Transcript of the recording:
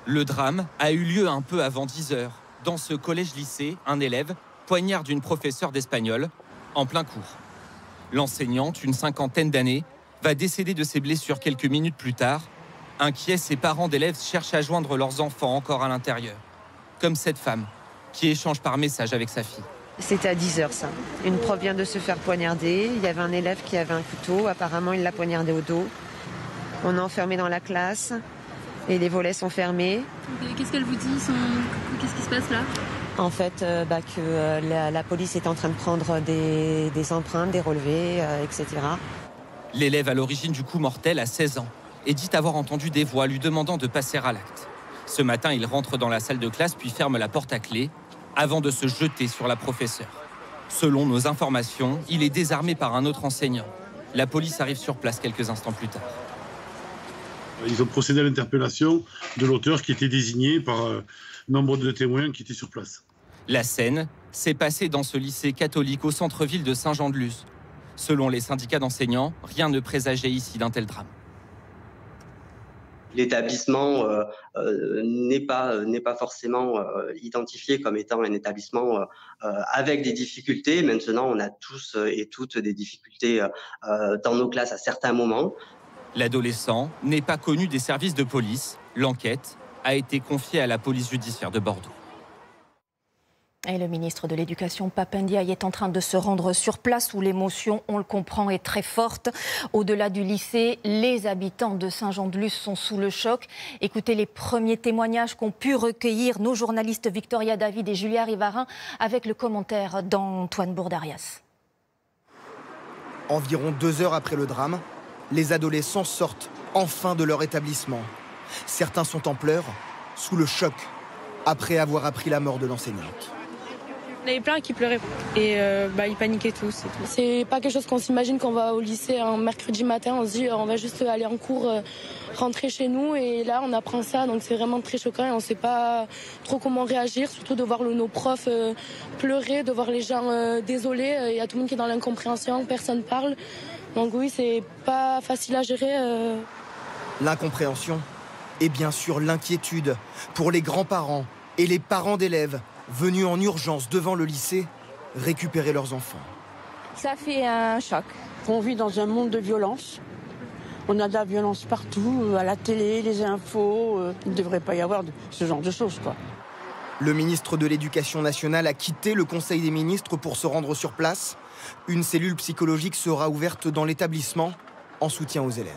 Le drame a eu lieu un peu avant 10 h. Dans ce collège-lycée, un élève poignarde une professeure d'espagnol en plein cours. L'enseignante, une cinquantaine d'années, va décéder de ses blessures quelques minutes plus tard. Inquiets, ses parents d'élèves cherchent à joindre leurs enfants encore à l'intérieur. Comme cette femme qui échange par message avec sa fille. C'était à 10 h ça. Une prof vient de se faire poignarder. Il y avait un élève qui avait un couteau. Apparemment, il l'a poignardé au dos. On est enfermé dans la classe et les volets sont fermés. Qu'est-ce qu'elle vous dit? Qu'est-ce qui se passe là? En fait, que la police est en train de prendre des empreintes, des relevés, etc. L'élève à l'origine du coup mortel a 16 ans et dit avoir entendu des voix lui demandant de passer à l'acte. Ce matin, il rentre dans la salle de classe puis ferme la porte à clé avant de se jeter sur la professeure. Selon nos informations, il est désarmé par un autre enseignant. La police arrive sur place quelques instants plus tard. Ils ont procédé à l'interpellation de l'auteur qui était désigné par nombre de témoins qui étaient sur place. La scène s'est passée dans ce lycée catholique au centre-ville de Saint-Jean-de-Luz. Selon les syndicats d'enseignants, rien ne présageait ici d'un tel drame. L'établissement n'est pas forcément identifié comme étant un établissement avec des difficultés. Maintenant, on a tous et toutes des difficultés dans nos classes à certains moments. L'adolescent n'est pas connu des services de police. L'enquête a été confiée à la police judiciaire de Bordeaux. Et le ministre de l'Éducation, Pap Ndiaye, est en train de se rendre sur place où l'émotion, on le comprend, est très forte. Au-delà du lycée, les habitants de Saint-Jean-de-Luz sont sous le choc. Écoutez les premiers témoignages qu'ont pu recueillir nos journalistes Victoria David et Julia Rivarin avec le commentaire d'Antoine Bourdarias. Environ 2 heures après le drame, les adolescents sortent enfin de leur établissement. Certains sont en pleurs, sous le choc, après avoir appris la mort de l'enseignante. Il y en avait plein qui pleuraient et ils paniquaient tous. C'est pas quelque chose qu'on s'imagine quand on va au lycée un mercredi matin. On se dit on va juste aller en cours, rentrer chez nous et là on apprend ça. Donc c'est vraiment très choquant et on sait pas trop comment réagir. Surtout de voir nos profs pleurer, de voir les gens désolés. Il y a tout le monde qui est dans l'incompréhension, personne parle. Donc oui, c'est pas facile à gérer. L'incompréhension et bien sûr l'inquiétude pour les grands-parents et les parents d'élèves venus en urgence devant le lycée récupérer leurs enfants. Ça fait un choc. On vit dans un monde de violence. On a de la violence partout, à la télé, les infos. Il ne devrait pas y avoir ce genre de choses, quoi. Le ministre de l'Éducation nationale a quitté le Conseil des ministres pour se rendre sur place. Une cellule psychologique sera ouverte dans l'établissement en soutien aux élèves.